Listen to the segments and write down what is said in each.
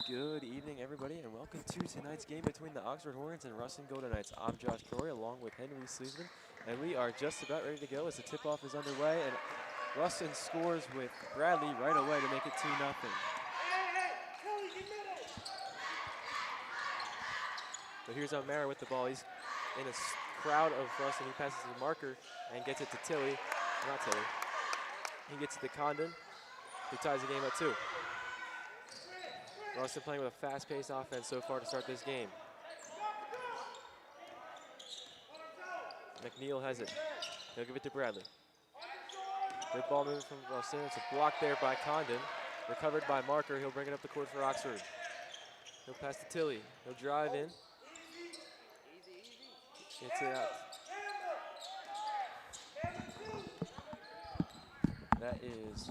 Good evening, everybody, and welcome to tonight's game between the Oxford Hornets and Rustin Golden Knights. I'm Josh Croy, along with Henry Sleesman, and we are just about ready to go as the tip-off is underway, and Rustin scores with Bradley right away to make it 2-0. But here's O'Mara with the ball. He's in a crowd of Rustin. He passes the marker and gets it to Tilly. Not Tilly. He gets it to Condon, who ties the game at 2. Rustin playing with a fast-paced offense so far to start this game. McNeil has it. He'll give it to Bradley. Good ball movement from Rustin. It's a block there by Condon. Recovered by Marker. He'll bring it up the court for Oxford. He'll pass to Tilly. He'll drive in. Gets it out. That is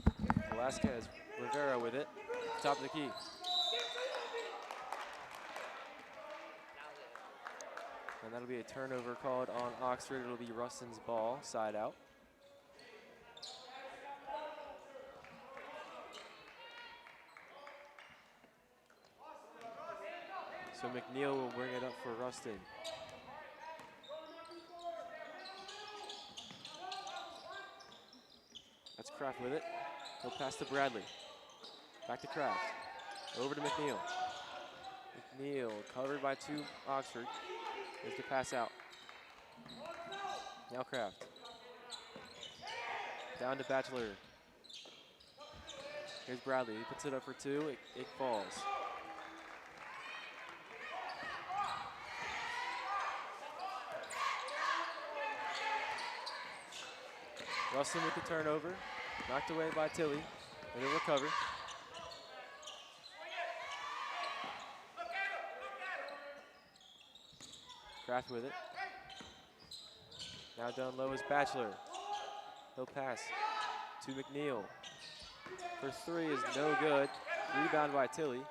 Velasquez Rivera with it. Top of the key. And that'll be a turnover called on Oxford. It'll be Rustin's ball, side out. So McNeil will bring it up for Rustin. That's Kraft with it. He'll pass to Bradley. Back to Kraft. Over to McNeil. McNeil covered by 2 Oxford. There's the pass out. Now Kraft. Down to Batchelor. Here's Bradley. He puts it up for 2. It falls. Rustin with the turnover. Knocked away by Tilly. And he'll recover. Kraft with it. Now down low is Batchelor. He'll pass to McNeil. For 3 is no good. Rebound by Tilly.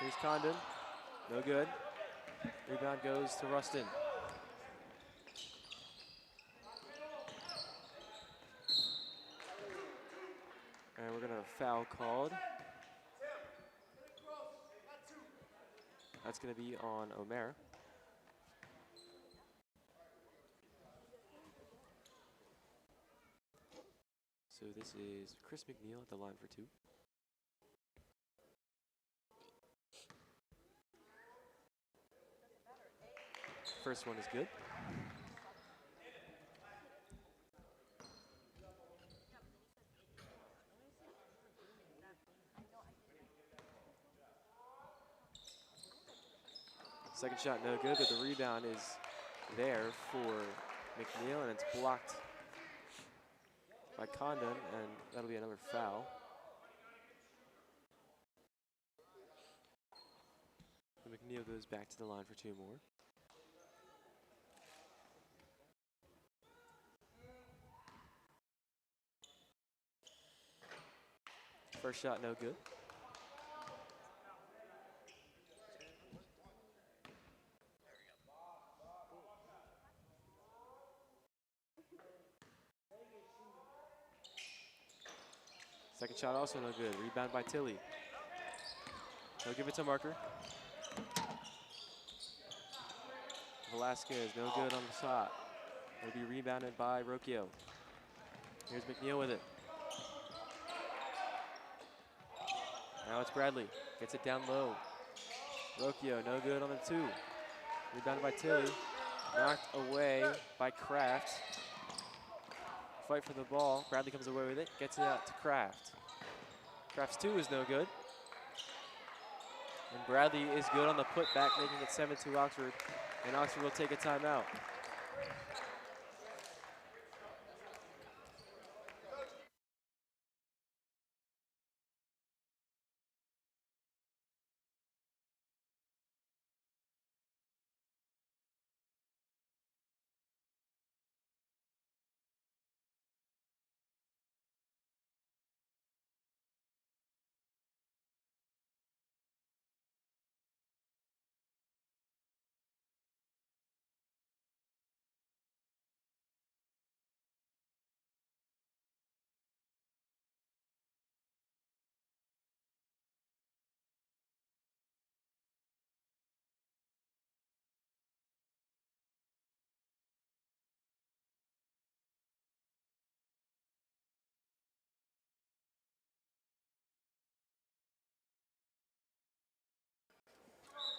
Here's Condon. No good. Rebound goes to Rustin. And we're going to have a foul called. That's going to be on O'Mara. So this is Chris McNeil at the line for 2. First one is good. Second shot no good, but the rebound is there for McNeil, and it's blocked by Condon, and that'll be another foul. McNeil goes back to the line for 2 more. First shot no good. Second shot also no good. Rebound by Tilly. He'll give it to Marker. Velasquez, no good on the shot. It'll be rebounded by Rocchio. Here's McNeil with it. Now it's Bradley. Gets it down low. Rocchio, no good on the 2. Rebounded by Tilly. Knocked away by Kraft. Fight for the ball. Bradley comes away with it. Gets it out to Kraft. Kraft's 2 is no good. And Bradley is good on the putback, making it 7-2 Oxford. And Oxford will take a timeout.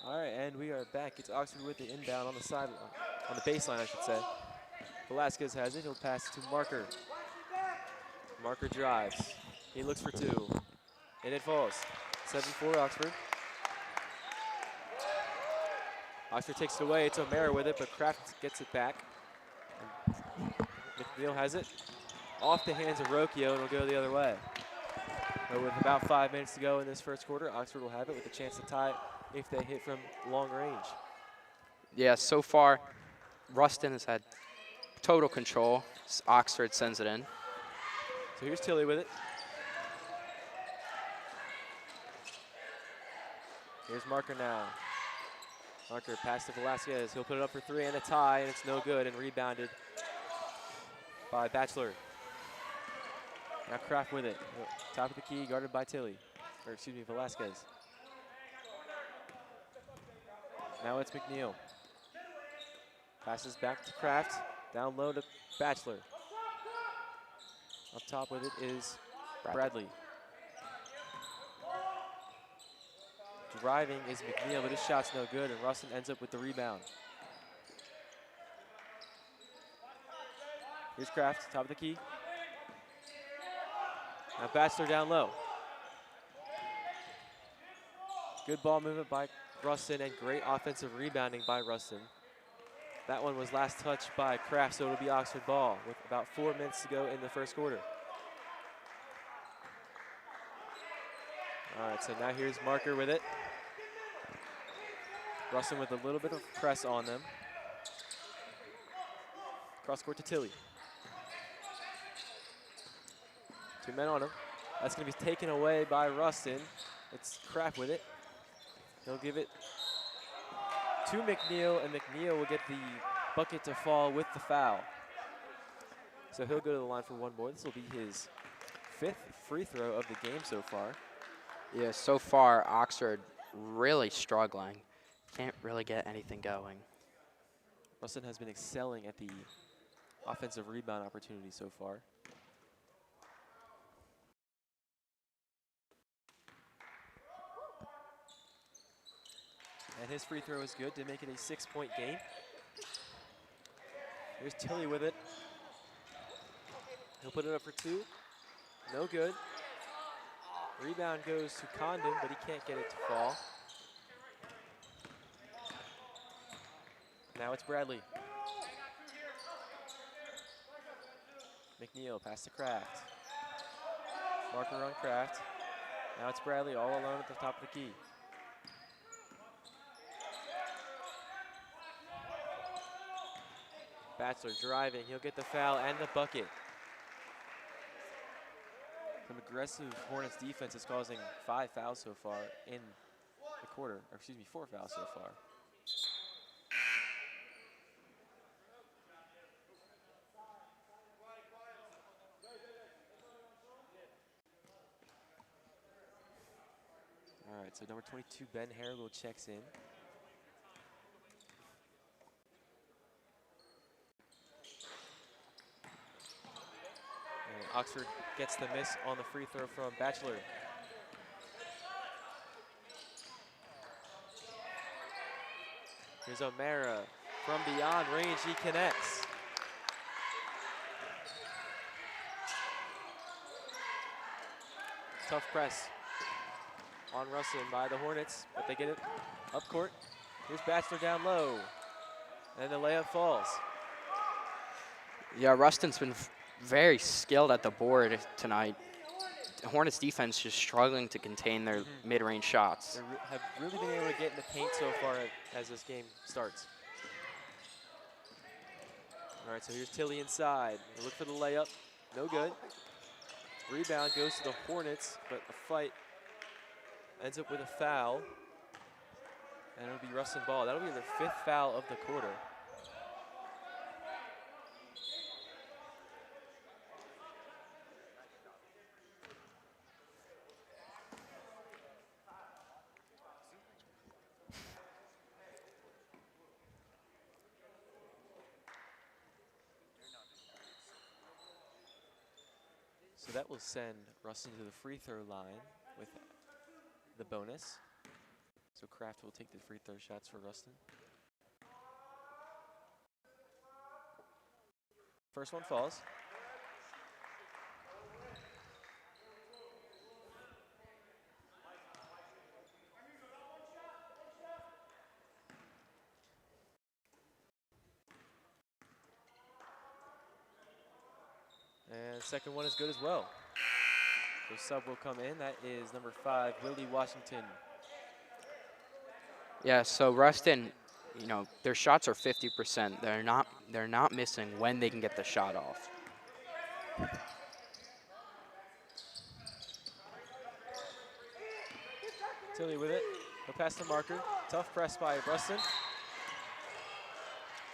All right, and we are back. It's Oxford with the inbound on the sideline, on the baseline, I should say. Velasquez has it. He'll pass to Marker. Marker drives. He looks for two, and it falls. 7-4 Oxford. Oxford takes it away. It's O'Mara with it, but Kraft gets it back. McNeil has it. Off the hands of Rocchio, and it'll go the other way. But with about 5 minutes to go in this first quarter, Oxford will have it with a chance to tie it if they hit from long range. Yeah, so far, Rustin has had total control. Oxford sends it in. So here's Tilly with it. Here's Marker now. Marker pass to Velasquez. He'll put it up for three and a tie, and it's no good, and rebounded by Batchelor. Now Kraft with it. Top of the key, guarded by Tilly. Or excuse me, Velasquez. Now it's McNeil. Passes back to Kraft. Down low to Batchelor. Up top with it is Bradley. Driving is McNeil, but his shot's no good, and Rustin ends up with the rebound. Here's Kraft, top of the key. Now Batchelor down low. Good ball movement by Rustin and great offensive rebounding by Rustin. That one was last touched by Kraft, so it'll be Oxford ball with about 4 minutes to go in the first quarter. All right, so now here's Marker with it. Rustin with a little bit of press on them. Cross court to Tilly. 2 men on him. That's going to be taken away by Rustin. It's Kraft with it. He'll give it to McNeil, and McNeil will get the bucket to fall with the foul. So he'll go to the line for one more. This will be his 5th free throw of the game so far. Yeah, so far, Oxford really struggling. Can't really get anything going. Rustin has been excelling at the offensive rebound opportunity so far. And his free throw is good to make it a 6-point game. Here's Tilly with it. He'll put it up for two. No good. Rebound goes to Condon, but he can't get it to fall. Now it's Bradley. McNeil, pass to Kraft. Marker on Kraft. Now it's Bradley all alone at the top of the key. Batchelor driving, he'll get the foul and the bucket. Some aggressive Hornets defense is causing 5 fouls so far in the quarter, or excuse me, 4 fouls so far. All right, so number 22, Ben Harrell checks in. Oxford gets the miss on the free throw from Batchelor. Here's O'Mara from beyond range, he connects. Tough press on Rustin by the Hornets, but they get it up court. Here's Batchelor down low, and the layup falls. Yeah, Rustin's been very skilled at the board tonight. Hornets defense just struggling to contain their mid-range shots. They have really been able to get in the paint so far as this game starts. All right, so here's Tilly inside. They look for the layup, no good. Rebound goes to the Hornets, but the fight ends up with a foul. And it'll be Rustin ball. That'll be their 5th foul of the quarter. So that will send Rustin to the free throw line with the bonus. So So Kraft will take the free throw shots for Rustin. First one falls. And second one is good as well. So sub will come in. That is number 5, Willie Washington. Yeah, so Rustin, you know, their shots are 50%. They're not missing when they can get the shot off. Tilly with it. He'll pass the marker. Tough press by Rustin.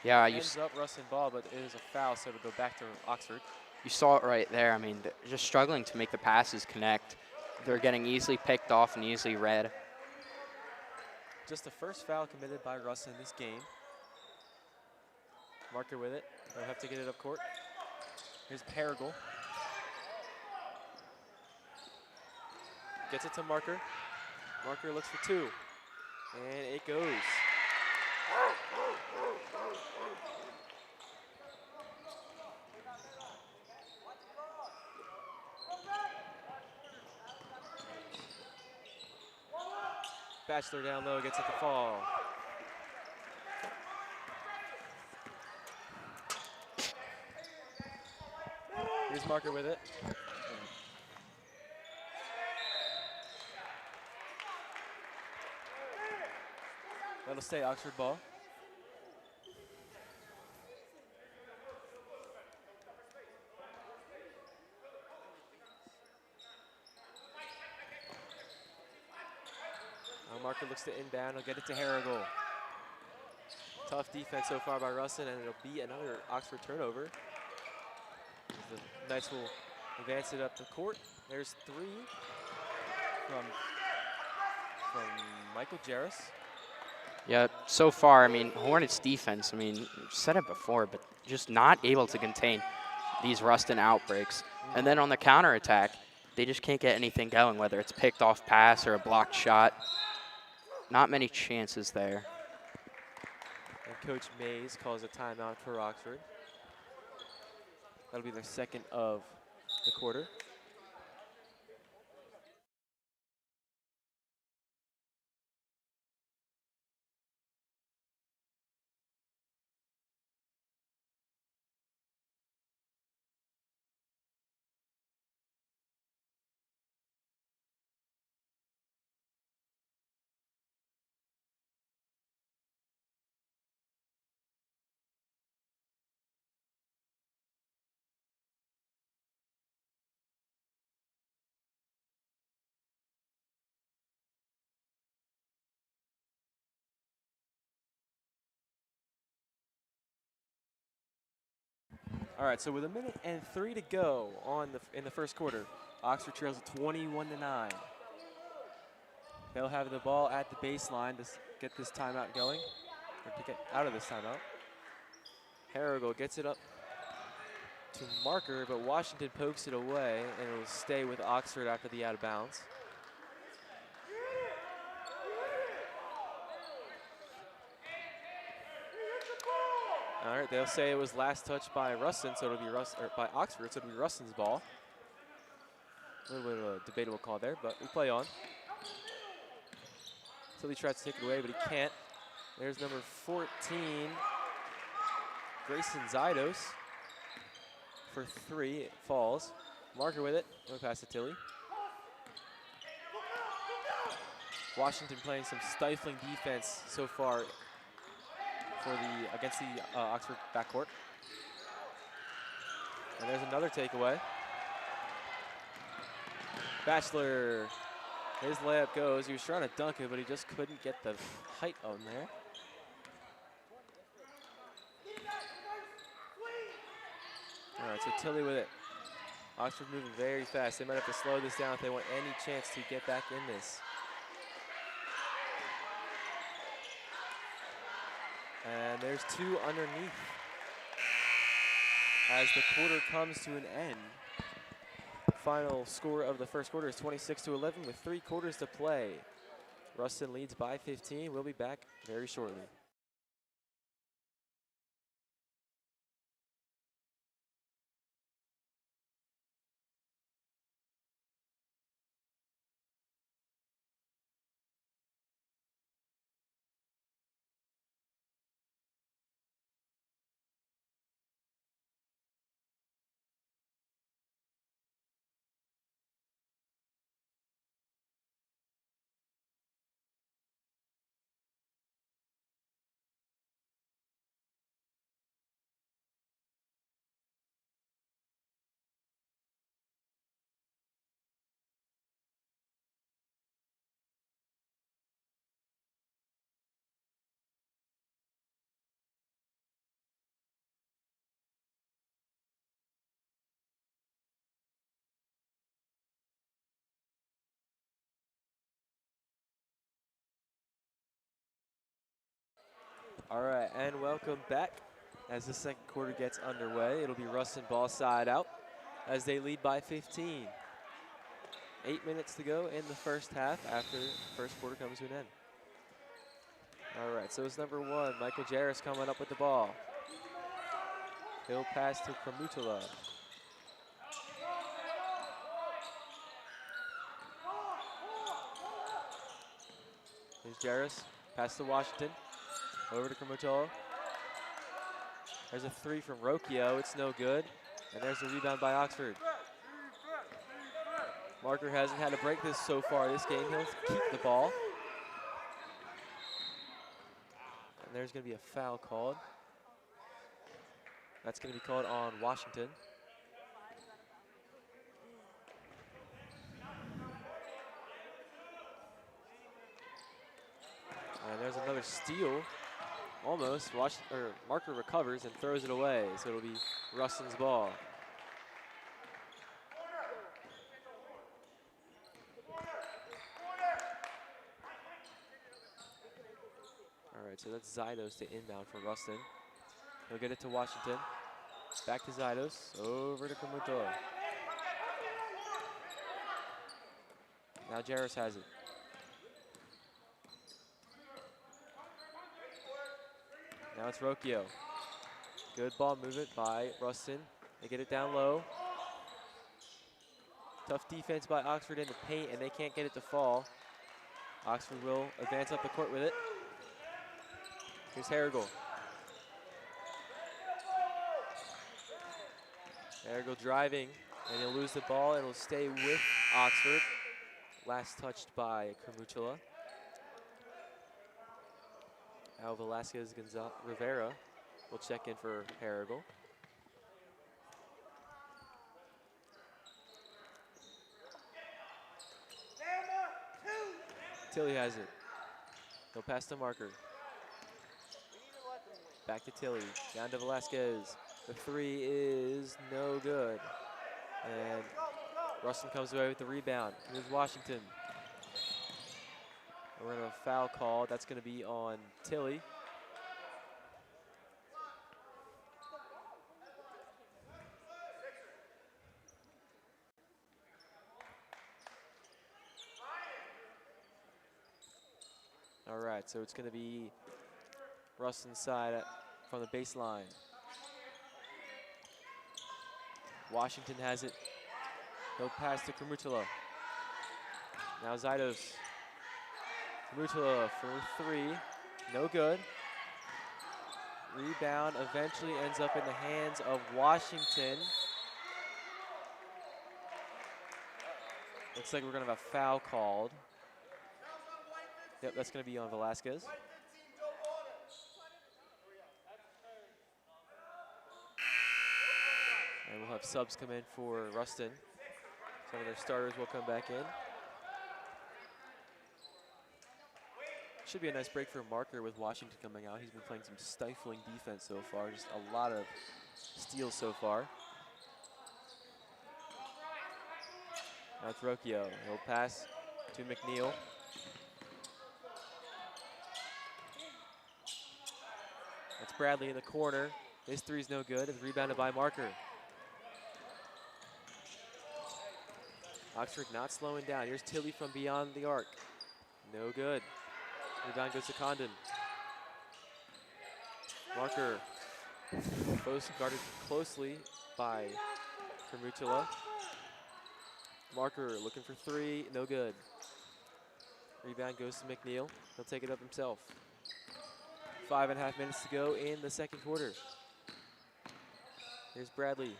Yeah, Ends up Rustin ball, but it is a foul, so it'll go back to Oxford. you saw it right there. I mean, they're just struggling to make the passes connect. They're getting easily picked off and easily read. Just the first foul committed by Rustin this game. Marker with it. They'll have to get it up court. Here's Paragle. Gets it to Marker. Marker looks for 2. And it goes. Bachelor down low, gets it to fall. Here's Marker with it. That'll stay Oxford ball. Marker looks to inbound. He'll get it to Harrigal. Tough defense so far by Rustin, and it'll be another Oxford turnover. The Knights will advance it up the court. There's 3 from Michael Jarris. Yeah, so far, I mean, Hornets defense, I mean, said it before, but just not able to contain these Rustin outbreaks. And then on the counterattack, they just can't get anything going, whether it's picked off pass or a blocked shot. Not many chances there. And Coach Mays calls a timeout for Oxford. That'll be their second of the quarter. All right, so with 1:03 to go in the first quarter, Oxford trails 21-9. They'll have the ball at the baseline to get this timeout going, or to get out of this timeout. Harrigal gets it up to Marker, but Washington pokes it away, and it will stay with Oxford after the out of bounds. All right, they'll say it was last touched by Rustin, so it'll be by Oxford, so it'll be Rustin's ball. A little bit of a debatable call there, but we play on. Tilly tries to take it away, but he can't. There's number 14, Grayson Zydos for 3. It falls. Marker with it. Going to pass to Tilly. Washington playing some stifling defense so far against the Oxford backcourt. And there's another takeaway. Bachelor, his layup goes. He was trying to dunk it, but he just couldn't get the height on there. All right, so Tilly with it. Oxford moving very fast. They might have to slow this down if they want any chance to get back in this. And there's 2 underneath as the quarter comes to an end. Final score of the first quarter is 26-11 with 3 quarters to play. Rustin leads by 15. We'll be back very shortly. All right, and welcome back. As the second quarter gets underway, it'll be Rustin ball side out as they lead by 15. 8 minutes to go in the first half after the first quarter comes to an end. All right, so it's number 1, Michael Jarris coming up with the ball. He'll pass to Kromutala. Here's Jarris, pass to Washington. Over to Kromutala. There's a 3 from Rocchio. It's no good. And there's a rebound by Oxford. Marker hasn't had a break so far this game. He'll keep the ball. And there's going to be a foul called. That's going to be called on Washington. And there's another steal. Almost. Marker recovers and throws it away, so it'll be Rustin's ball. All right, so that's Zydos to inbound for Rustin. He'll get it to Washington. Back to Zydos. Over to Kromutala. Now Jarris has it. Now it's Rocchio. Good ball movement by Rustin. They get it down low. Tough defense by Oxford in the paint, and they can't get it to fall. Oxford will advance up the court with it. Here's Harrigal. Harrigal driving, and he'll lose the ball. It'll stay with Oxford. Last touched by Kromutala. Now Velasquez Rivera will check in for Harrigal. Tilly has it. He'll pass to Marker. Back to Tilly. Down to Velasquez. The 3 is no good. And Rustin comes away with the rebound. Here's Washington. We're going to have a foul call. That's going to be on Tilly. All right, so it's going to be Rustin's side from the baseline. Washington has it. He'll pass to Kromutala. Now Zydos. Kromutala for 3. No good. Rebound eventually ends up in the hands of Washington. Looks like we're going to have a foul called. Yep, that's going to be on Velasquez. And we'll have subs come in for Rustin. Some of their starters will come back in. Should be a nice break for Marker with Washington coming out. He's been playing some stifling defense so far. Just a lot of steals so far. Now it's Rocchio. He'll pass to McNeil. That's Bradley in the corner. His 3's no good. It's rebounded by Marker. Oxford not slowing down. Here's Tilly from beyond the arc. No good. Rebound goes to Condon. Marker guarded closely by Permutula. Marker looking for three, no good. Rebound goes to McNeil. He'll take it up himself. 5.5 minutes to go in the second quarter. Here's Bradley.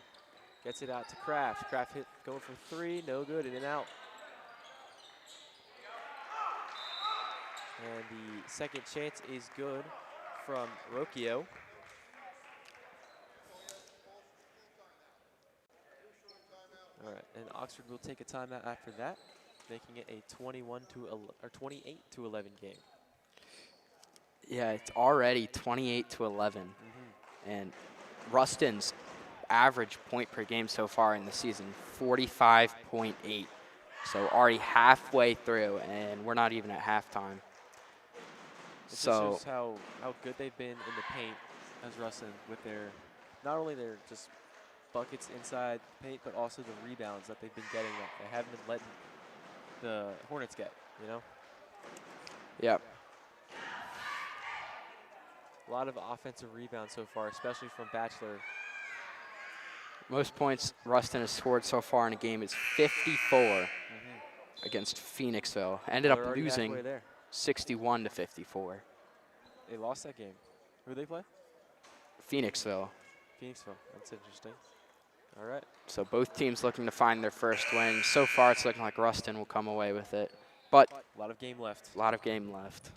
Gets it out to Kraft. Kraft hit going for three, no good, in and out. And the second chance is good from Rocchio. All right, and Oxford will take a timeout after that, making it a 28-11 game. Yeah, it's already 28-11. And Rustin's average point per game so far in the season, 45.8. So already halfway through, and we're not even at halftime. It just shows how good they've been in the paint as Rustin with their, not only their just buckets inside the paint, but also the rebounds that they've been getting that they haven't been letting the Hornets get, you know? Yep. A lot of offensive rebounds so far, especially from Bachelor. Most points Rustin has scored so far in a game is 54 against Phoenixville. Ended up losing 61-54. They lost that game. Who did they play? Phoenixville. Phoenixville. That's interesting. All right. So both teams looking to find their first win. So far, it's looking like Rustin will come away with it. But a lot of game left. A lot of game left.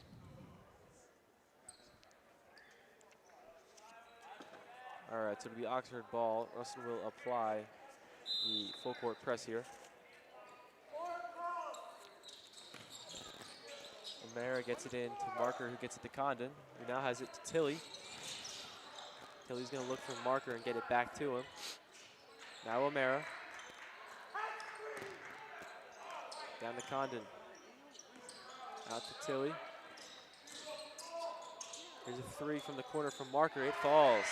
All right, so it'll be Oxford ball. Rustin will apply the full court press here. O'Mara gets it in to Marker, who gets it to Condon, who now has it to Tilly. Tilly's going to look for Marker and get it back to him. Now O'Mara. Down to Condon. Out to Tilly. Here's a three from the corner from Marker. It falls.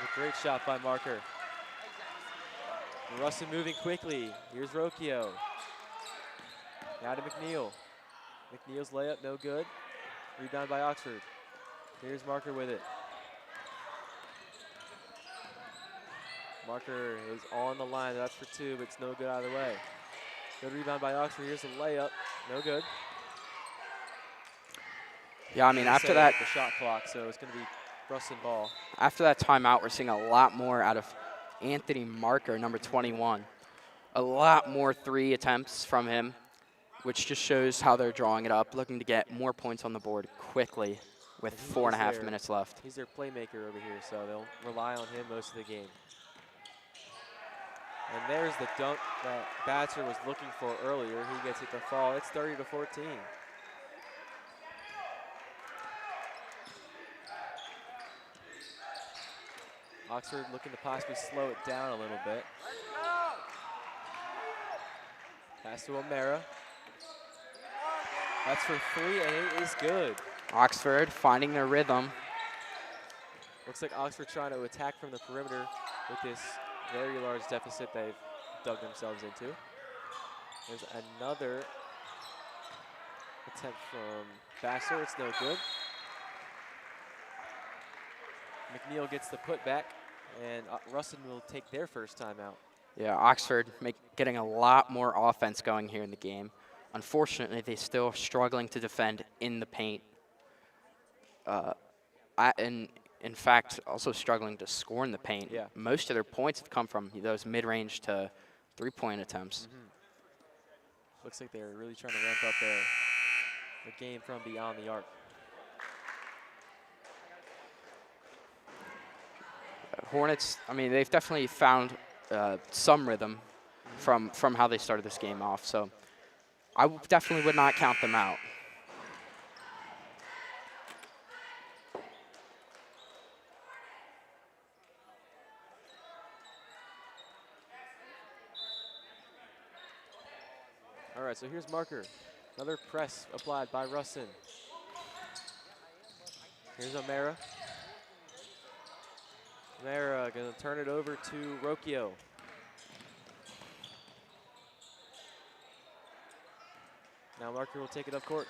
A great shot by Marker. Rustin moving quickly. Here's Rocchio. Now to McNeil. McNeil's layup, no good. Rebound by Oxford. Here's Marker with it. Marker is on the line. That's for two, but it's no good either way. Good rebound by Oxford. Here's a layup. No good. Yeah, I mean, after that, the shot clock, so it's going to be Rustin ball. After that timeout, we're seeing a lot more out of Anthony Marker, number 21. A lot more three attempts from him, which just shows how they're drawing it up, looking to get more points on the board quickly with 4.5 minutes left. He's their playmaker over here, so they'll rely on him most of the game. And there's the dunk that Batcher was looking for earlier. He gets it to fall. It's 30-14. Oxford looking to possibly slow it down a little bit. Pass to O'Mara. That's for three, and it is good. Oxford finding their rhythm. Looks like Oxford trying to attack from the perimeter with this very large deficit they've dug themselves into. There's another attempt from Vassar. It's no good. McNeil gets the putback, and Rustin will take their first timeout. Yeah, Oxford getting a lot more offense going here in the game. Unfortunately, they're still struggling to defend in the paint. In fact, also struggling to score in the paint. Yeah. Most of their points have come from those mid-range to three-point attempts. Looks like they're really trying to ramp up their game from beyond the arc. Hornets, I mean, they've definitely found some rhythm from how they started this game off. So I definitely would not count them out. All right, so here's Marker. Another press applied by Rustin. Here's O'Mara. O'Mara gonna turn it over to Rocchio. Now Marker will take it up court.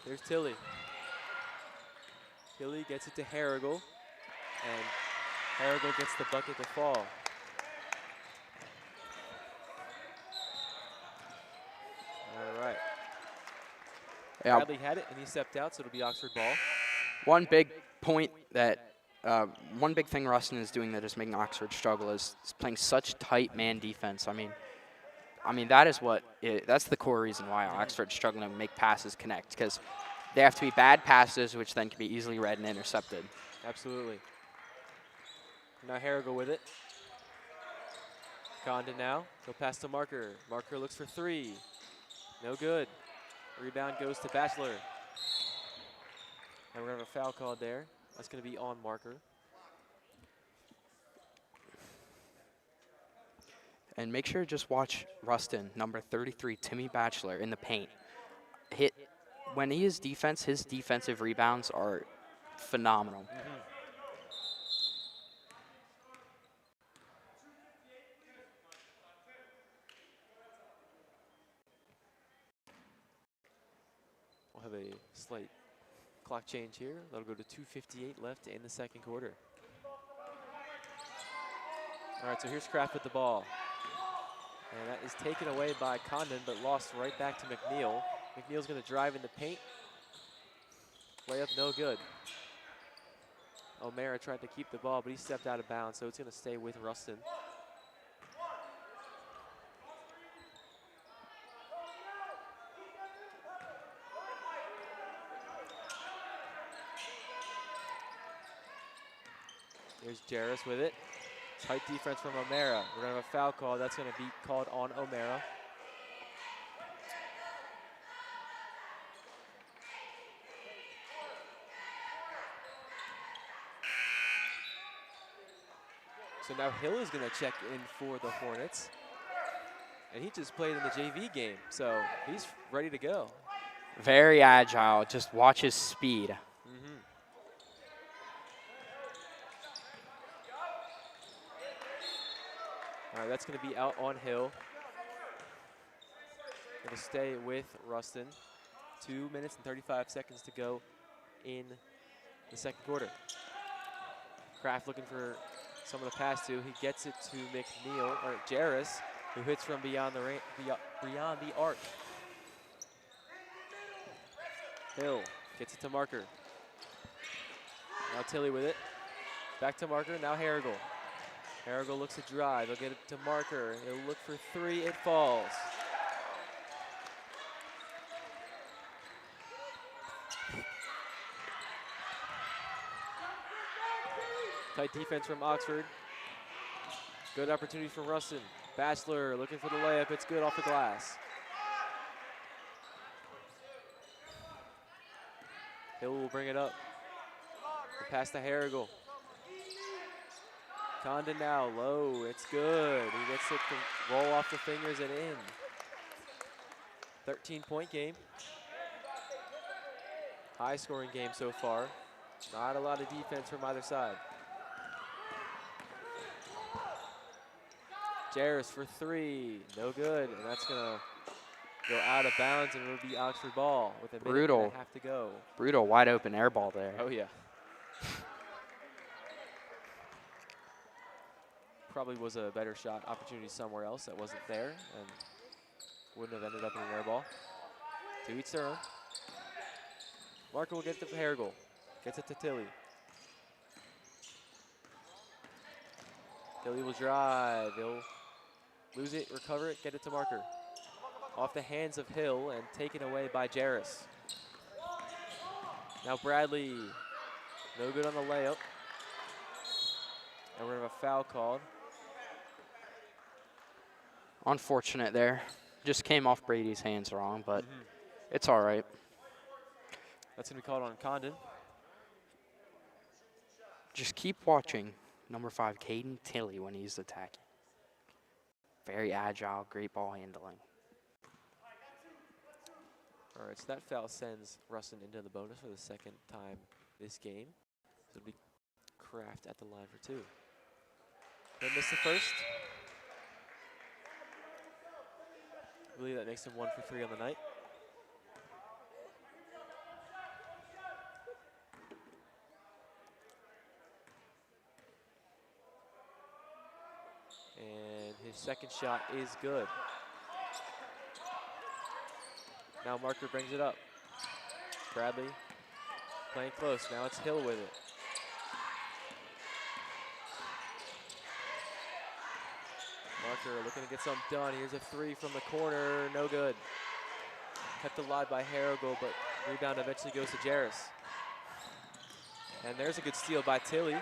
There's Tilly. Tilly gets it to Harrigal, and Harrigal gets the bucket to fall. All right. Yeah. Bradley had it, and he stepped out, so it'll be Oxford ball. One big point that, one big thing Rustin is doing that is making Oxford struggle is playing such tight man defense. I mean that is that's the core reason why Oxford's struggling to make passes connect, because they have to be bad passes, which then can be easily read and intercepted. Absolutely. Now Harrigal with it. Condon now. He'll pass to Marker. Marker looks for three. No good. Rebound goes to Batchelor. And we're going to have a foul called there. That's going to be on Marker. And make sure to just watch Rustin, number 33, Timmy Batchelor, in the paint. When he is defense, his defensive rebounds are phenomenal. We'll have a slight clock change here. That'll go to 2:58 left in the second quarter. All right, so here's Kraft with the ball. And that is taken away by Condon, but lost right back to McNeil. McNeil's going to drive in the paint. Layup no good. O'Mara tried to keep the ball, but he stepped out of bounds, so it's going to stay with Rustin. Here's Jarris with it. Tight defense from O'Mara. We're going to have a foul call. That's going to be called on O'Mara. So now Hill is going to check in for the Hornets. And he just played in the JV game, so he's ready to go. Very agile. Just watch his speed. All right, that's going to be out on Hill. Going to stay with Rustin. 2 minutes and 35 seconds to go in the second quarter. Kraft looking for some of the pass to. He gets it to McNeil, or Jarris, who hits from beyond the arc. Hill gets it to Marker. Now Tilly with it. Back to Marker, now Harrigal. Harrigal looks to drive. He'll get it to Marker. He'll look for three. It falls. Tight defense from Oxford. Good opportunity from Rustin. Batchelor looking for the layup. It's good off the glass. Hill will bring it up. The pass to Harrigal. Condon now, low, it's good. He gets it to roll off the fingers and in. 13-point game. High scoring game so far. Not a lot of defense from either side. Jarris for three, no good. And that's gonna go out of bounds and it'll be Oxford ball with a minute and a half to go. Brutal wide open air ball there. Oh yeah. Probably was a better shot opportunity somewhere else that wasn't there and wouldn't have ended up in an air ball. To each their own. Marker will get it to Harrigal. Gets it to Tilly. Tilly will drive. He'll lose it, recover it, get it to Marker. Off the hands of Hill and taken away by Jarris. Now Bradley, no good on the layup. And we're gonna have a foul called. Unfortunate there. Just came off Brady's hands wrong, but it's all right. That's going to be called on Condon. Just keep watching number 5, Caden Tilly, when he's attacking. Very agile, great ball handling. All right, so that foul sends Rustin into the bonus for the second time this game. So it'll be Kraft at the line for two. They missed the first. I believe that makes him 1 for 3 on the night. And his second shot is good. Now Marker brings it up. Bradley playing close. Now it's Hill with it. Marker looking to get something done. Here's a three from the corner. No good. Kept alive by Harrigal, but rebound eventually goes to Jarris. And there's a good steal by Tilly.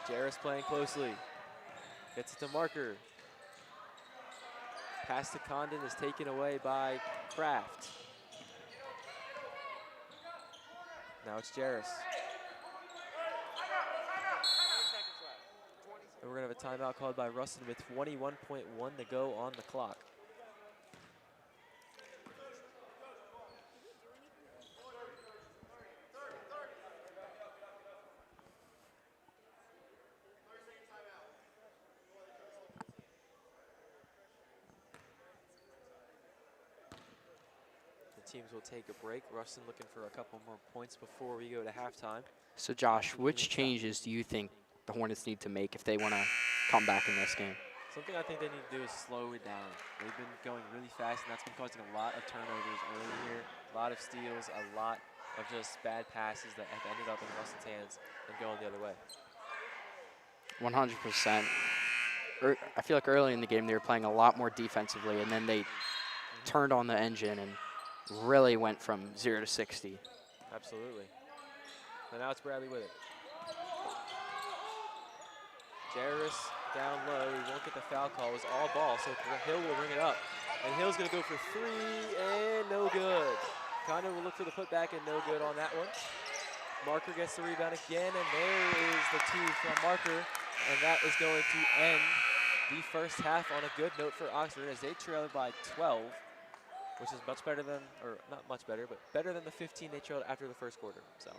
Jarris playing closely. Gets it to Marker. Pass to Condon is taken away by Kraft. Now it's Jarris. And we're gonna have a timeout called by Rustin with 21.1 to go on the clock. Teams will take a break. Rustin looking for a couple more points before we go to halftime. So Josh, which changes do you think the Hornets need to make if they want to come back in this game? Something I think they need to do is slow it down. They've been going really fast, and that's been causing a lot of turnovers early here. A lot of steals, a lot of just bad passes that have ended up in Rustin's hands and going the other way. 100%. I feel like early in the game they were playing a lot more defensively, and then they turned on the engine and really went from 0 to 60. Absolutely. And now it's Bradley with it. Jarris down low. He won't get the foul call. It was all ball, so Hill will bring it up. And Hill's going to go for three, and no good. Condon will look for the putback, and no good on that one. Marker gets the rebound again, and there is the two from Marker. And that is going to end the first half on a good note for Oxford as they trail by 12. Which is much better than, or not much better, but better than the 15 they trailed after the first quarter. So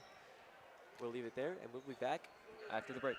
we'll leave it there, and we'll be back after the break.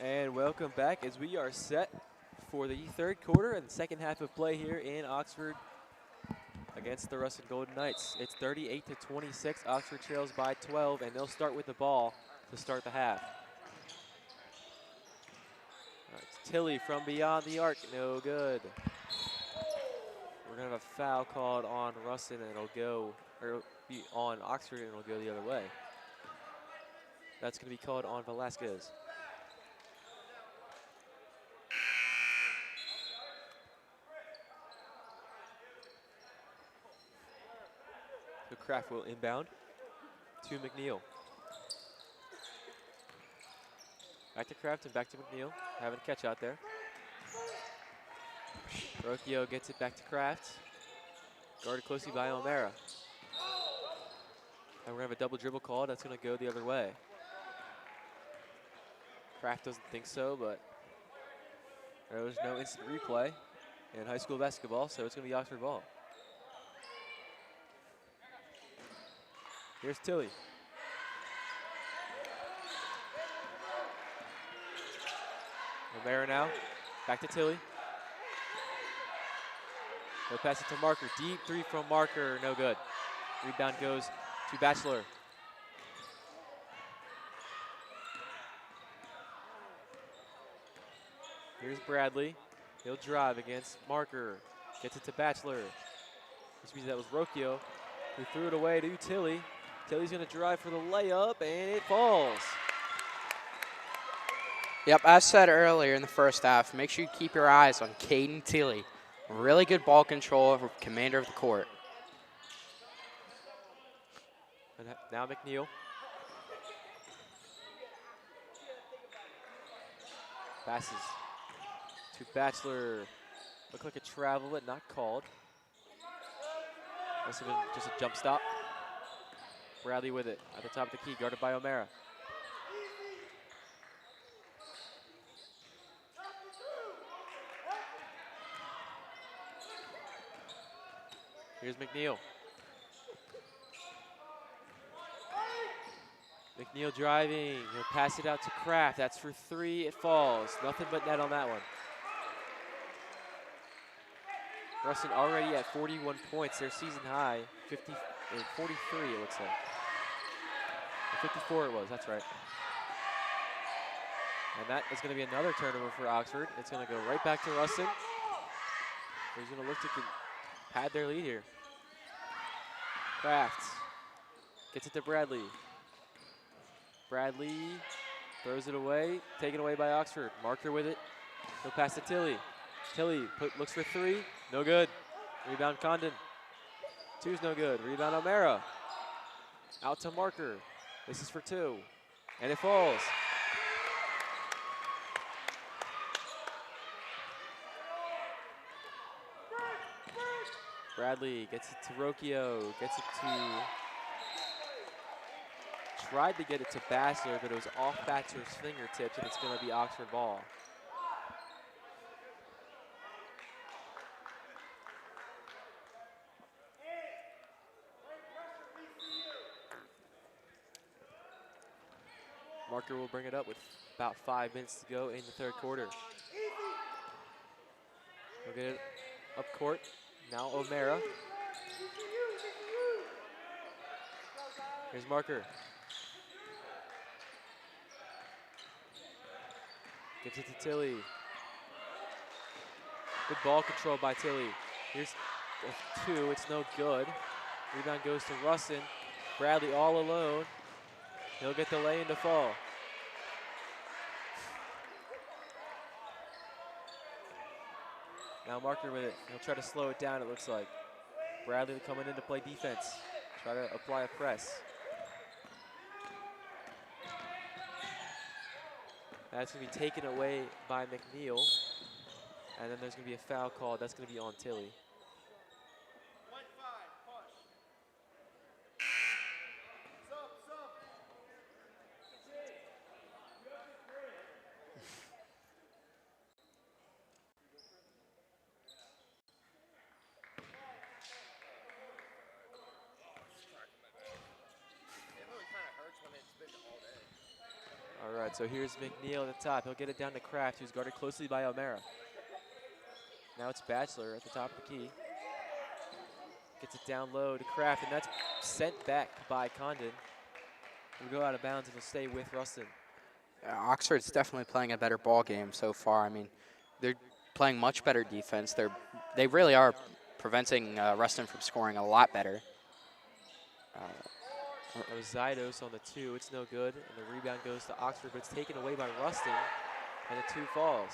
And welcome back as we are set for the third quarter and second half of play here in Oxford against the Rustin Golden Knights. It's 38-26. Oxford trails by 12, and they'll start with the ball to start the half. All right, it's Tilley from beyond the arc, no good. We're gonna have a foul called on Rustin, and it'll go, or it'll be on Oxford, and it'll go the other way. That's gonna be called on Velasquez. So Kraft will inbound to McNeil. Back to Kraft and back to McNeil. Having a catch out there. Rocchio gets it back to Kraft. Guarded closely by O'Mara. And we're gonna have a double dribble call. That's gonna go the other way. Kraft doesn't think so, but there was no instant replay in high school basketball, so it's gonna be Oxford ball. Here's Tilley. O'Mara now, back to Tilley. They'll pass it to Marker. Deep three from Marker, no good. Rebound goes to Batchelor. Here's Bradley. He'll drive against Marker. Gets it to Batchelor. Which means that was Rocchio who threw it away to Tilley. Tilley's gonna drive for the layup, and it falls. Yep, as said earlier in the first half, make sure you keep your eyes on Caden Tilley. Really good ball control, commander of the court. And now McNeil. Passes to Batchelor. Looked like a travel, but not called. Must have been just a jump stop. Bradley with it at the top of the key, guarded by O'Mara. Here's McNeil. McNeil driving. He'll pass it out to Kraft. That's for three. It falls. Nothing but net on that one. Rustin already at 41 points. Their season high, 43 it looks like. Or 54 it was, that's right. And that is going to be another turnover for Oxford. It's going to go right back to Rustin. He's going to look to pad their lead here. Kraft gets it to Bradley. Bradley throws it away, taken away by Oxford. Marker with it. He'll pass to Tilley. Tilley looks for three, no good. Rebound Condon. Two's no good. Rebound O'Mara. Out to Marker. This is for two, and it falls. Bradley gets it to Rocchio, gets it to, tried to get it to Batchelor, but it was off Batchelor's fingertips, and it's going to be Oxford ball. Marker will bring it up with about 5 minutes to go in the third quarter. We'll get it up court. Now O'Mara. Here's Marker. Gives it to Tilley. Good ball control by Tilley. Here's a two, it's no good. Rebound goes to Rustin. Bradley all alone. He'll get the lane to fall. Now Marker with it. He'll try to slow it down, it looks like. Bradley coming in to play defense. Try to apply a press. That's going to be taken away by McNeil. And then there's going to be a foul call. That's going to be on Tilley. All right, so here's McNeil at the top. He'll get it down to Kraft, who's guarded closely by O'Mara. Now it's Bachelor at the top of the key. Gets it down low to Kraft, and that's sent back by Condon. Will go out of bounds and will stay with Rustin. Oxford's definitely playing a better ball game so far. I mean, they're playing much better defense. They really are preventing Rustin from scoring a lot better. That was Zydos on the 2. It's no good, and the rebound goes to Oxford, but it's taken away by Rustin, and the 2 falls.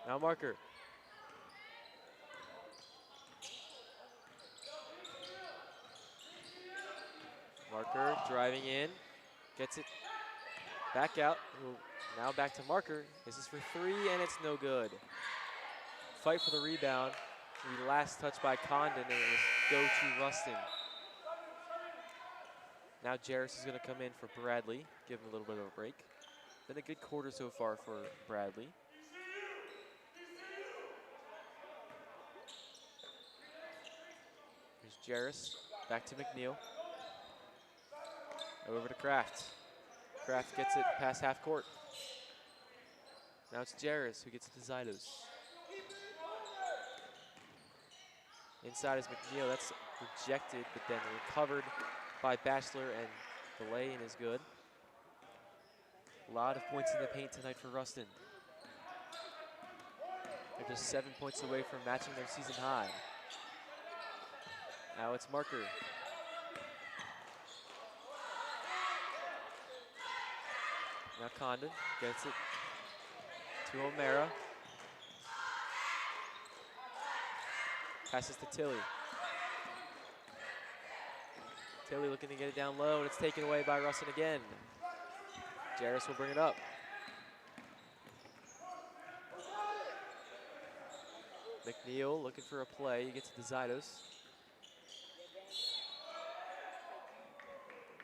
Now Marker. Marker driving in, gets it back out. Ooh, now back to Marker. This is for 3, and it's no good. Fight for the rebound. The last touch by Condon, and it was go to Rustin. Now Jarris is going to come in for Bradley, give him a little bit of a break. Been a good quarter so far for Bradley. Here's Jarris, back to McNeil. Over to Kraft. Kraft gets it past half court. Now it's Jarris who gets it to Zydos. Inside is McNeil, that's rejected, but then recovered by Bachelor, and the lay-in is good. A lot of points in the paint tonight for Rustin. They're just 7 points away from matching their season high. Now it's Marker. Now Condon gets it to O'Mara. Passes to Tilly. Tilly looking to get it down low, and it's taken away by Rustin again. Jarris will bring it up. McNeil looking for a play. He gets it to Zydos.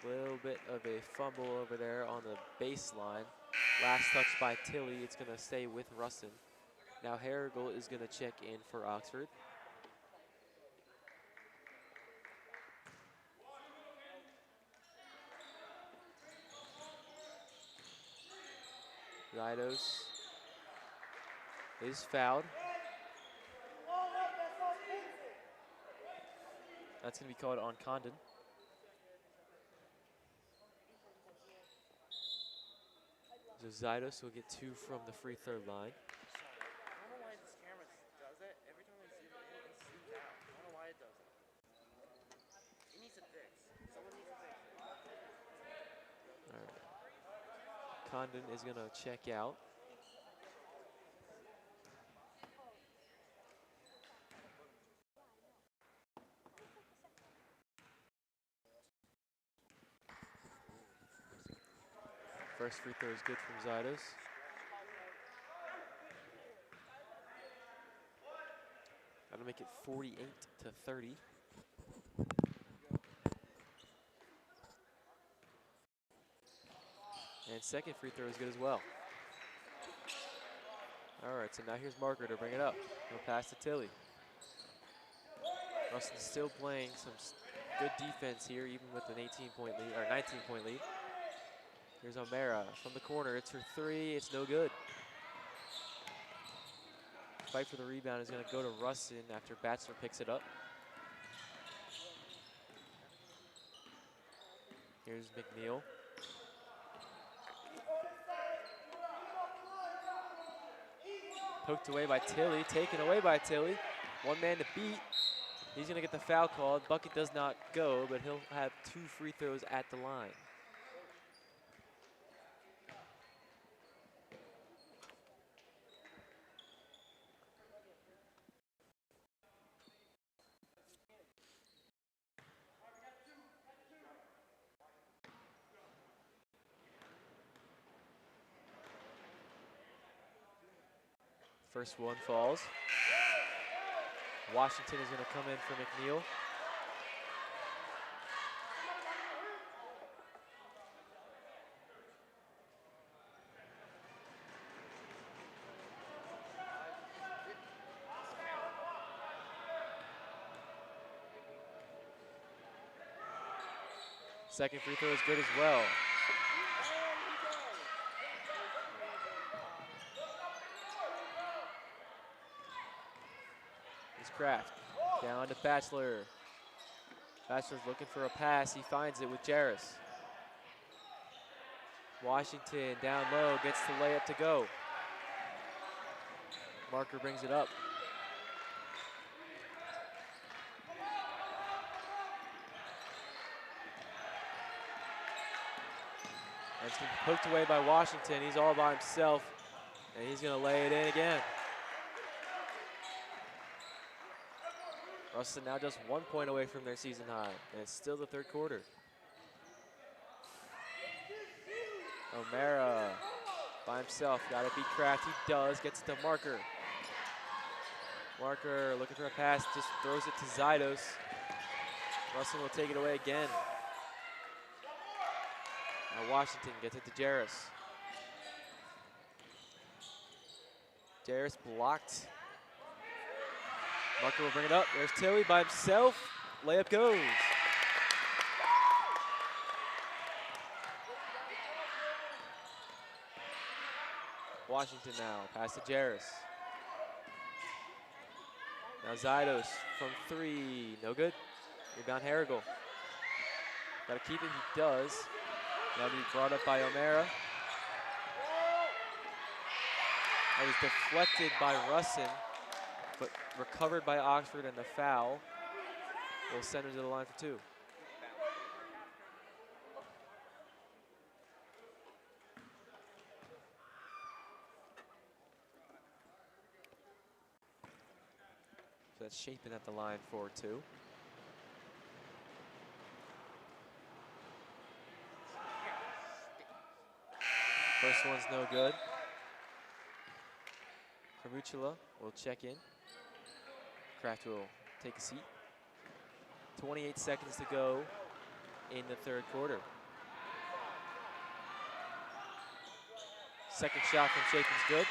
Little bit of a fumble over there on the baseline. Last touch by Tilly. It's going to stay with Rustin. Now Harrigal is going to check in for Oxford. Zydos is fouled. That's going to be called on Condon. So Zydos will get 2 from the free throw line. I don't know why this camera does it. Every time I zoom in, it zooms out. I don't know why it does it. It needs to fix. Someone needs to fix it. All right. Condon is going to check out. First free throw is good from Zydos. That'll make it 48-30. And second free throw is good as well. All right, so now here's Marker to bring it up. He'll pass to Tilly. Rustin's still playing some good defense here, even with an 18-point lead, or 19-point lead. Here's O'Mara from the corner. It's her 3. It's no good. Fight for the rebound is going to go to Rustin after Bachelor picks it up. Here's McNeil. Poked away by Tilly, taken away by Tilly. One man to beat. He's going to get the foul called. Bucket does not go, but he'll have 2 free throws at the line. First one falls. Washington is going to come in for McNeil. Second free throw is good as well. Kraft. Down to Bachelor. Bachelor's looking for a pass. He finds it with Jarris. Washington down low, gets the layup to go. Marker brings it up. And it's been poked away by Washington. He's all by himself, and he's going to lay it in again. Rustin now just 1 point away from their season high, and it's still the third quarter. O'Mara by himself, got to beat Kraft. He does, gets it to Marker. Marker looking for a pass, just throws it to Zydos. Rustin will take it away again. Now Washington gets it to Jarris. Jarris blocked. Marker will bring it up. There's Tilly by himself. Layup goes. Washington now, pass to Jarris. Now Zydos from three, no good. Rebound Harrigal. Gotta keep it, he does. That'll be brought up by O'Mara. That was deflected by Russin, but recovered by Oxford, and the foul will send him to the line for two. So that's Shaping at the line for two. First one's no good. Kramuchula will check in. Kraft will take a seat. 28 seconds to go in the third quarter. Second shot from Shaping's good.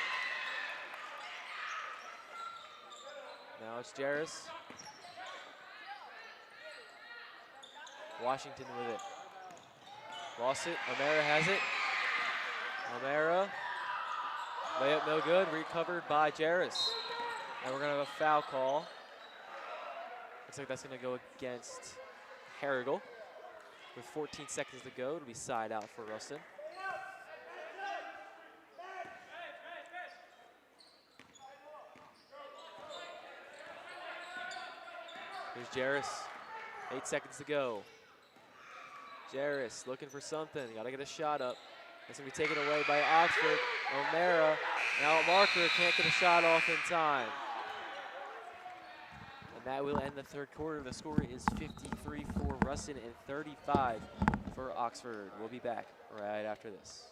Now it's Jarris. Washington with it. Lost it. O'Mara has it. O'Mara. Layup no good. Recovered by Jarris. And we're going to have a foul call. Looks like that's going to go against Harrigal. With 14 seconds to go, it'll be side out for Rustin. Here's Jarris. 8 seconds to go. Jarris looking for something. Got to get a shot up. It's going to be taken away by Oxford. O'Mara. Now Marker can't get a shot off in time. And that will end the third quarter. The score is 53 for Rustin and 35 for Oxford. We'll be back right after this.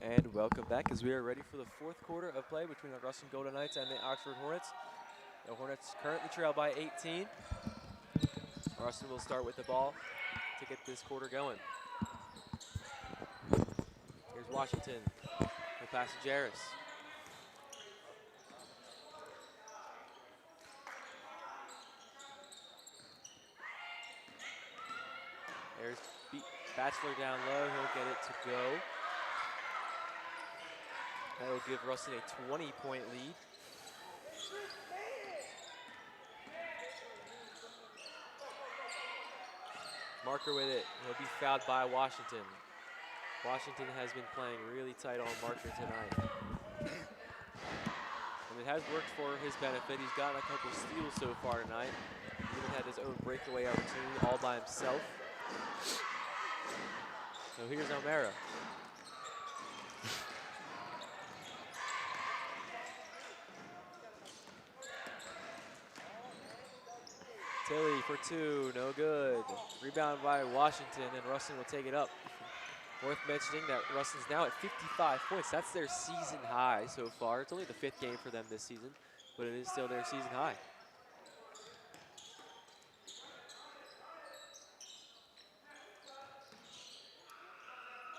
And welcome back as we are ready for the fourth quarter of play between the Rustin Golden Knights and the Oxford Hornets. The Hornets currently trail by 18. Rustin will start with the ball to get this quarter going. Here's Washington. He'll pass to Jarris. There's Bachelor down low. He'll get it to go. That'll give Rustin a 20-point lead. Marker with it. He'll be fouled by Washington. Washington has been playing really tight on Marker tonight. And it has worked for his benefit. He's gotten a couple steals so far tonight. He even had his own breakaway opportunity all by himself. So here's O'Mara. Tilly for two, no good. Rebound by Washington, and Rustin will take it up. Worth mentioning that Rustin's now at 55 points. That's their season high so far. It's only the 5th game for them this season, but it is still their season high.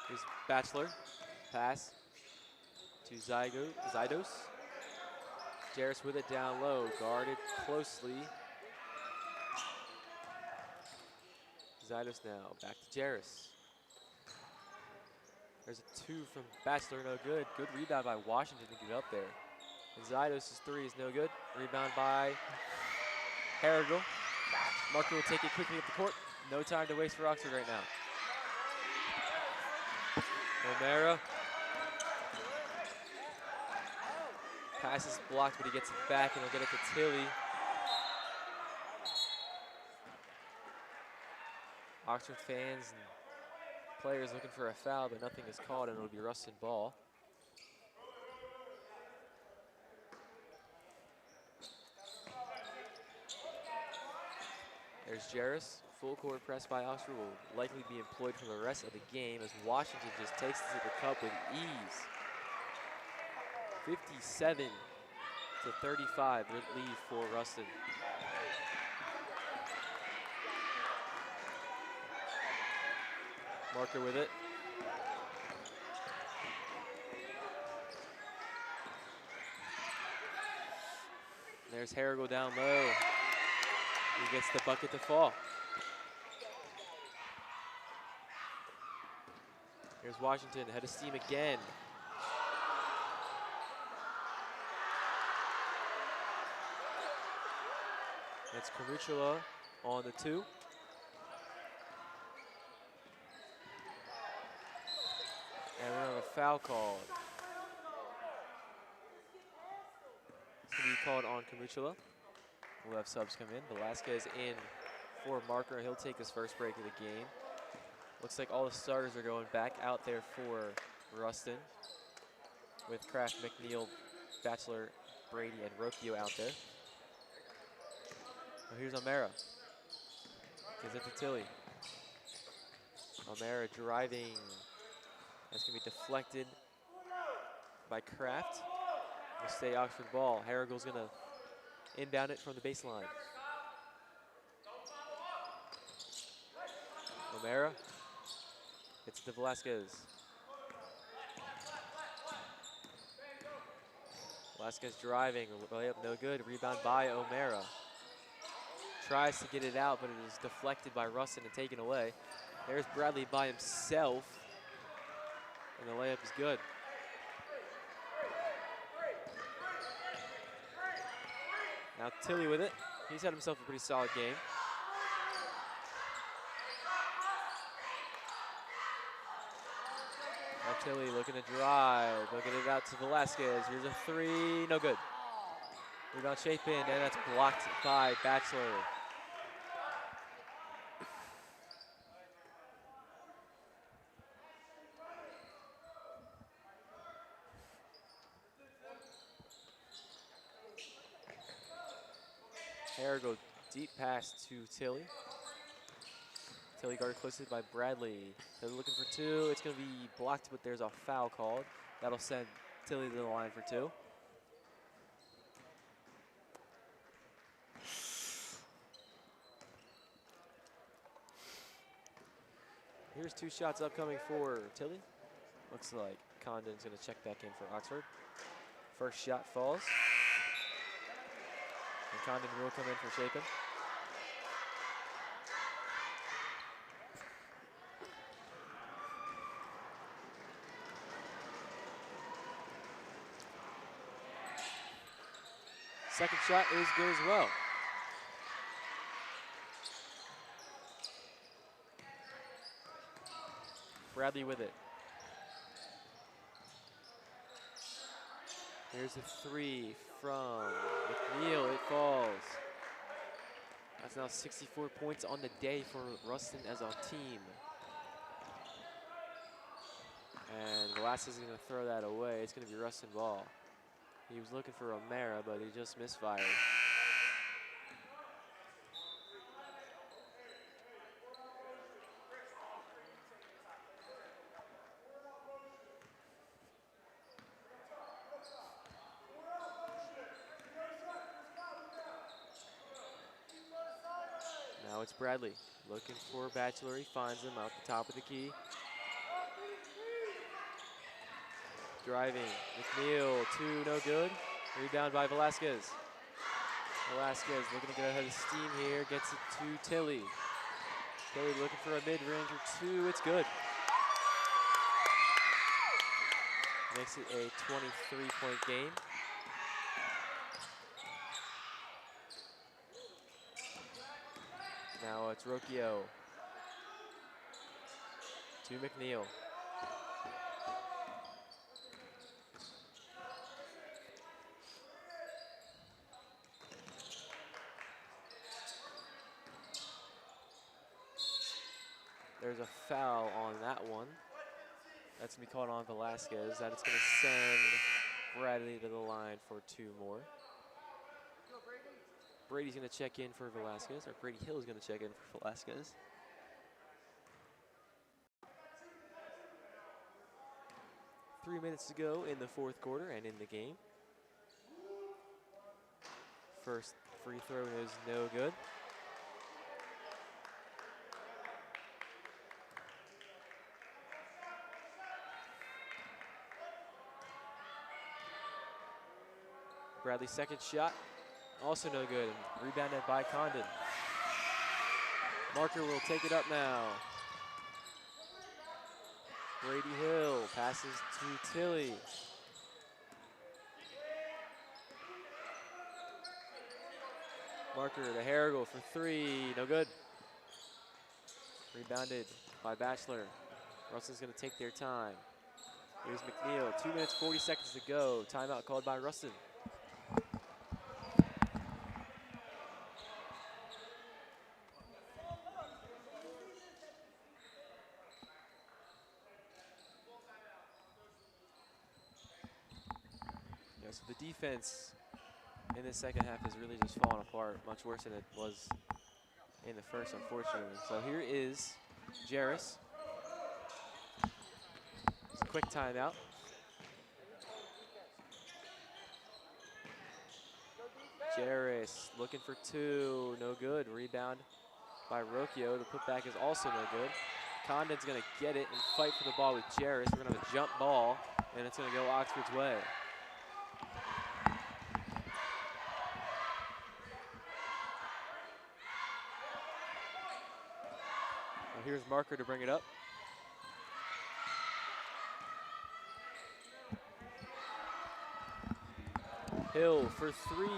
Here's Bachelor. Pass to Zydos. Jarris with it down low, guarded closely. Zydos now, back to Jarris. There's a 2 from Bachelor, no good. Good rebound by Washington to get up there. And Zydos' 3 is no good. Rebound by Harrigal. Marker will take it quickly up the court. No time to waste for Oxford right now. O'Mara. Pass is blocked, but he gets it back, and he'll get it to Tilly. Oxford fans and players looking for a foul, but nothing is called, and it'll be Rustin ball. There's Jarris. Full court press by Oxford will likely be employed for the rest of the game as Washington just takes it to the cup with ease. 57 to 35 lead for Rustin. Marker with it. There's Harrigal down low. He gets the bucket to fall. Here's Washington, head of steam again. It's Karuchula on the 2. And we have a foul called. It's going to be called on Kamuchula. We'll have subs come in. Velasquez in for Marker. He'll take his first break of the game. Looks like all the starters are going back out there for Rustin, with Kraft, McNeil, Bachelor, Brady, and Rocchio out there. Well, here's O'Mara. Gives it to Tilly. O'Mara driving. That's going to be deflected by Kraft. Will stay Oxford ball. Harrigal's going to inbound it from the baseline. O'Mara. It's to Velasquez. Velasquez driving, layup no good. Rebound by O'Mara. Tries to get it out, but it is deflected by Rustin and taken away. There's Bradley by himself, and the layup is good. Now Tilly with it. He's had himself a pretty solid game. Now Tilly looking to drive, looking it out to Velasquez. Here's a 3, no good. Rebound shape in, and that's blocked by Bachelor. Harrigal deep pass to Tilly. Tilly guarded closely by Bradley. They're looking for 2. It's going to be blocked, but there's a foul called. That'll send Tilly to the line for 2. Here's 2 shots upcoming for Tilly. Looks like Condon's going to check back in for Oxford. First shot falls. And Condon will come in for Chapin. Second shot is good as well. Bradley with it. Here's a three from McNeil. It falls. That's now 64 points on the day for Rustin as a team. And Velasquez is going to throw that away. It's going to be Rustin ball. He was looking for O'Mara, but he just misfired. Now it's Bradley looking for Bachelor. He finds him out the top of the key. Driving, McNeil, two, no good. Rebound by Velasquez. Velasquez looking to get ahead of steam here, gets it to Tilly. Tilly looking for a mid-range or two, it's good. Makes it a 23-point game. Now it's Rocchio to McNeil. There's a foul on that one. That's going to be called on Velasquez. That is going to send Bradley to the line for two more. Brady's going to check in for Velasquez, or Brady Hill is going to check in for Velasquez. Three minutes to go in the fourth quarter and in the game. First free throw is no good. Bradley's second shot, also no good. And rebounded by Condon. Marker will take it up now. Brady Hill passes to Tilly. Marker to Harrigal for three, no good. Rebounded by Bachelor. Rustin's going to take their time. Here's McNeil, 2 minutes, 40 seconds to go. Timeout called by Rustin. So the defense in the second half has really just fallen apart, much worse than it was in the first, unfortunately. So here is Jarris. It's a quick timeout. Jarris looking for two, no good. Rebound by Rocchio. The putback is also no good. Condon's gonna get it and fight for the ball with Jarris. We're gonna have a jump ball, and it's gonna go Oxford's way. Here's Marker to bring it up. Hill for three,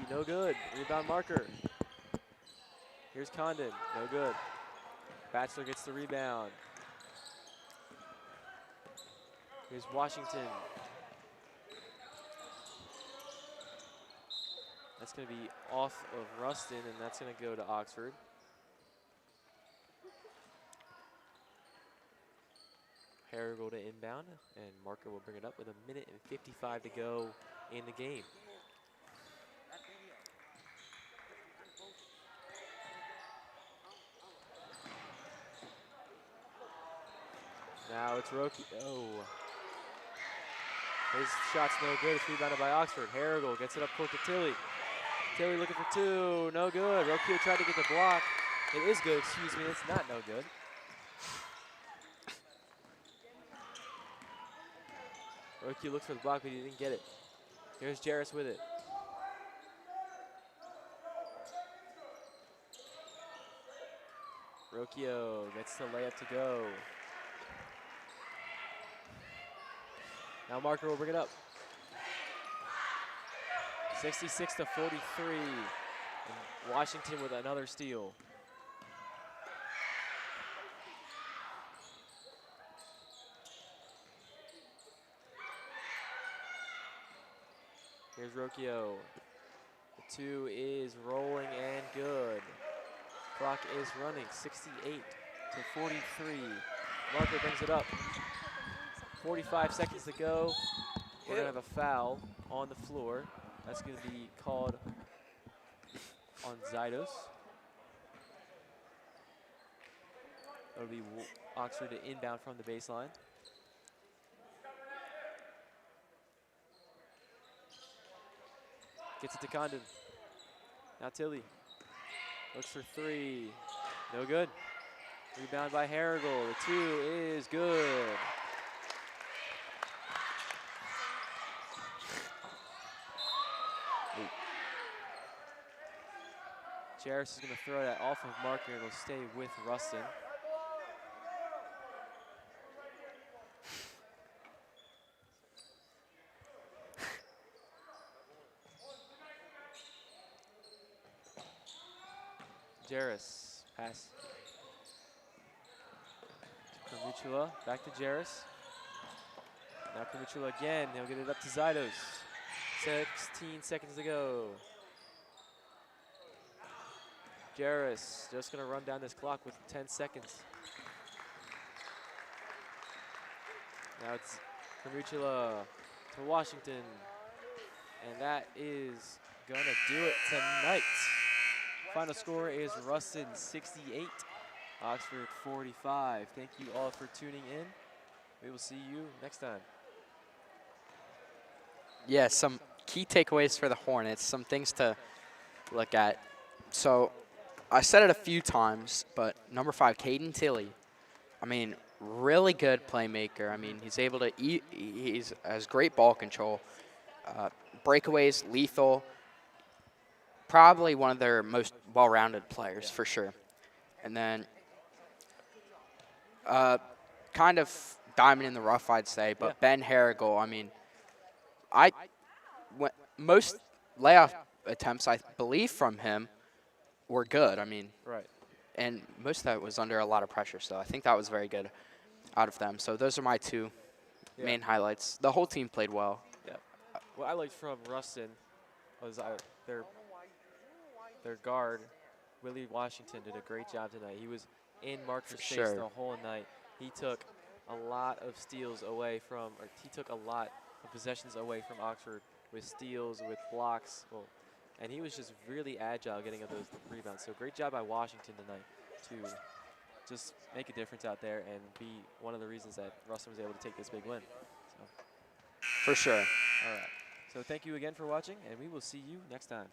no good. Rebound Marker. Here's Condon, no good. Bachelor gets the rebound. Here's Washington. That's going to be off of Rustin, and that's going to go to Oxford. Harrigal to inbound, and Marker will bring it up with 1:55 to go in the game. Now it's Rocchio. Oh. His shot's no good. It's rebounded by Oxford. Harrigal gets it up court to Tilly. Tilly looking for two. No good. Rocchio tried to get the block. It is good, excuse me. It's not no good. Rocchio looks for the block, but he didn't get it. Here's Jarris with it. Rocchio gets the layup to go. Now Marker will bring it up. 66 to 43. And Washington with another steal. Here's Rocchio. The 2 is rolling and good. Clock is running, 68 to 43. Marker brings it up. 45 seconds to go. We're gonna have a foul on the floor. That's gonna be called on Zydos. It'll be Oxford to inbound from the baseline. Gets it to Condon. Now Tilly. Looks for 3. No good. Rebound by Harrigal. The 2 is good. Jarris is going to throw that off of Marker. It'll stay with Rustin. Jarris, pass. Kramichula, back to Jarris. Now Kramichula again, he'll get it up to Zydos. 16 seconds to go. Jarris just gonna run down this clock with 10 seconds. Now it's Kramichula to Washington. And that is gonna do it tonight. Final score is Rustin 68, Oxford 45. Thank you all for tuning in. We will see you next time. Yeah, some key takeaways for the Hornets, some things to look at. So I said it a few times, but number 5, Caden Tilley, I mean, really good playmaker. I mean, he's able to eat, has great ball control, breakaways, lethal. Probably one of their most well-rounded players, for sure. And then kind of diamond in the rough, I'd say, but Ben Harrigal, I mean, most layoff attempts, I believe, from him were good. I mean, right. And most of that was under a lot of pressure, so I think that was very good out of them. So those are my 2 main highlights. The whole team played well. Yeah. What I liked from Rustin was their guard, Willie Washington, did a great job tonight. He was in Marker's face the whole night. He took a lot of steals away from, or he took a lot of possessions away from Oxford with steals, with blocks. Well, and he was just really agile getting at those rebounds. So great job by Washington tonight to just make a difference out there and be one of the reasons that Rustin was able to take this big win. So. For sure. All right. So thank you again for watching, and we will see you next time.